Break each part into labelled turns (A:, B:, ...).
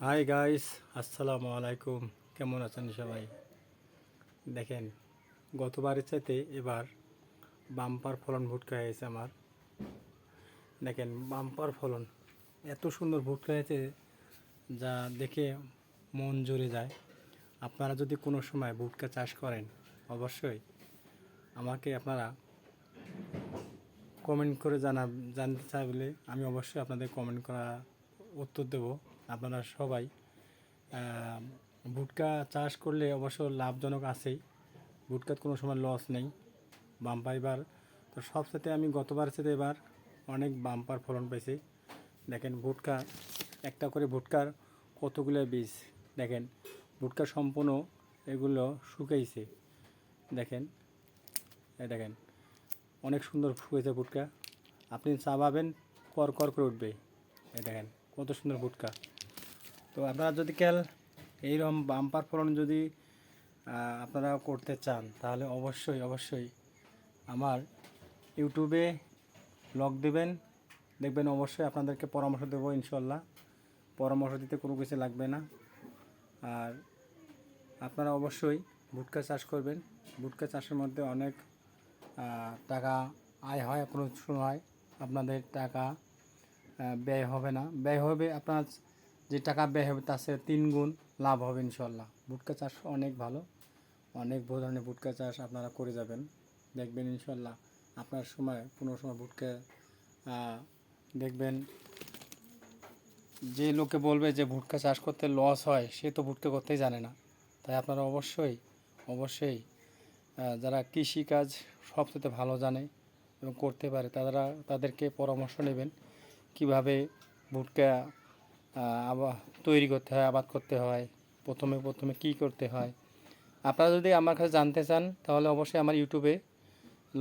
A: Hi guys, আসসালামু আলাইকুম। কেমন আছেন সবাই? দেখেন, গতবারের চাইতে এবার বাম্পার ফলন ভুট্টা হয়েছে আমার। দেখেন, বাম্পার ফলন, এত সুন্দর ভুট্টা হয়েছে যা দেখে মন জুড়ে যায়। আপনারা যদি কোনো সময় ভুট্টা চাষ করেন, অবশ্যই আমাকে আপনারা কমেন্ট করে জানতে চাইলে আমি অবশ্যই আপনাদের কমেন্ট করা উত্তর দেব। আপনারা সবাই ভুট্টা চাষ করলে অবশ্য লাভজনক আছেই, ভুট্টার কোনো সময় লস নেই। বাম্পার এবার তো সবসাথে আমি গতবার সাথে এবার অনেক বাম্পার ফলন পেয়েছি। দেখেন ভুট্টা, একটা করে ভুট্টার কতগুলো বীজ। দেখেন ভুট্টা সম্পূর্ণ এগুলো শুকাইছে। দেখেন, দেখেন অনেক সুন্দর শুয়েছে ভুট্টা। আপনি চাবাবেন কর কর করে উঠবে। দেখেন কত সুন্দর ভুট্টা। তো আপনারা যদি এইরকম বাম্পার ফলন যদি আপনারা করতে চান, তাহলে অবশ্যই অবশ্যই আমার ইউটিউবে ব্লগ দেবেন, দেখবেন। অবশ্যই আপনাদেরকে পরামর্শ দেবো ইনশাল্লাহ। পরামর্শ দিতে কোনো কিছু লাগবে না। আর আপনারা অবশ্যই ভুট্টা চাষ করবেন। ভুট্টা চাষের মধ্যে অনেক টাকা আয় হয়, কোনো সময় আপনাদের টাকা ব্যয় হবে না। ব্যয় হবে আপনার যে টাকা ব্যয় হবে তার চেয়ে 3 গুণ লাভ হবে ইনশাল্লাহ। ভুট্টা চাষ অনেক ভালো, অনেক ধরনের ভুট্টা চাষ আপনারা করে যাবেন, দেখবেন ইনশাল্লাহ আপনার সময় কোনো সময় ভুট্টা দেখবেন। যে লোকে বলবে যে ভুট্টা চাষ করতে লস হয়, সে তো ভুট্টা করতেই জানে না। তাই আপনারা অবশ্যই অবশ্যই যারা কৃষিকাজ সবচেয়ে ভালো জানে এবং করতে পারে, তাদেরকে পরামর্শ নেবেন কিভাবে ভুট্টা তৈরি করতে হয়, আবাদ করতে হয়, প্রথমে প্রথমে কী করতে হয়। আপনারা যদি আমার কাছে জানতে চান, তাহলে অবশ্যই আমার ইউটিউবে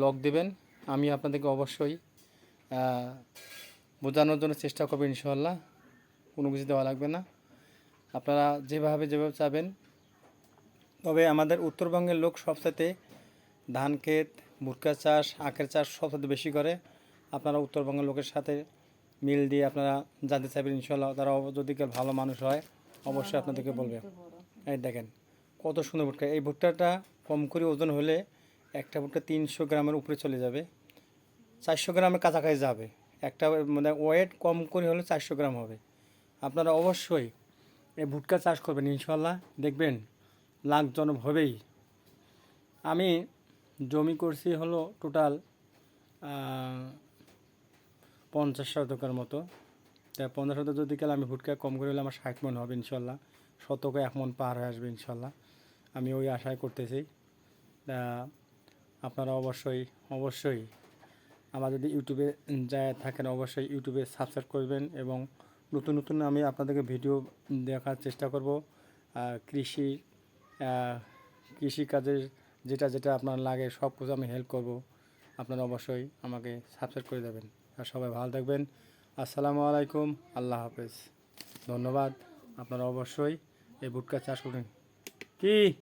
A: লগ দেবেন। আমি আপনাদেরকে অবশ্যই বোঝানোর জন্য চেষ্টা করবো ইনশাল্লাহ। কোনো কিছু দেওয়া লাগবে না, আপনারা যেভাবে যেভাবে চাবেন। তবে আমাদের উত্তরবঙ্গের লোক সবসাথে ধান ক্ষেত, ভুট্টা চাষ, আখের চাষ সবসাথে বেশি করে। আপনারা উত্তরবঙ্গের লোকের সাথে মিল দিয়ে আপনারা জানতে চাইবেন ইনশাল্লাহ। তারা যদি কেউ ভালো মানুষ হয় অবশ্যই আপনাদেরকে বলবে। এই দেখেন কত সুন্দর ভুট্টা। এই ভুট্টাটা কম করে ওজন হলে একটা ভুট্টা 300 গ্রামের উপরে চলে যাবে, 400 গ্রামের কাছাকাছি যাবে। একটা মানে ওয়েট কম করে হলে 400 গ্রাম হবে। আপনারা অবশ্যই এই ভুট্টা চাষ করবেন ইনশাল্লাহ, দেখবেন লাভজনক হবেই। আমি জমি করছি হলো টোটাল 50 শতকের মতো। তাই 50 শতক যদি গেলে আমি ভুট্টা কম করে হলে আমার 60 মন হবে ইনশাল্লাহ। শতকে 1 মন পার হয়ে আসবে ইনশাল্লাহ, আমি ওই আশায় করতেছি। তা আপনারা অবশ্যই অবশ্যই আমার যদি ইউটিউবে যায় থাকেন, অবশ্যই ইউটিউবে সাবস্ক্রাইব করবেন এবং নতুন নতুন আমি আপনাদেরকে ভিডিও দেখার চেষ্টা করব। কৃষি কৃষিকাজের যেটা যেটা আপনার লাগে সব কিছু আমি হেল্প করব। আপনারা অবশ্যই আমাকে সাবস্ক্রাইব করে দেবেন। আর সবাই ভালো থাকবেন। আসসালামু আলাইকুম, আল্লাহ হাফেজ, ধন্যবাদ। আপনারা অবশ্যই এই ভুট্টা চাষ করুন। কি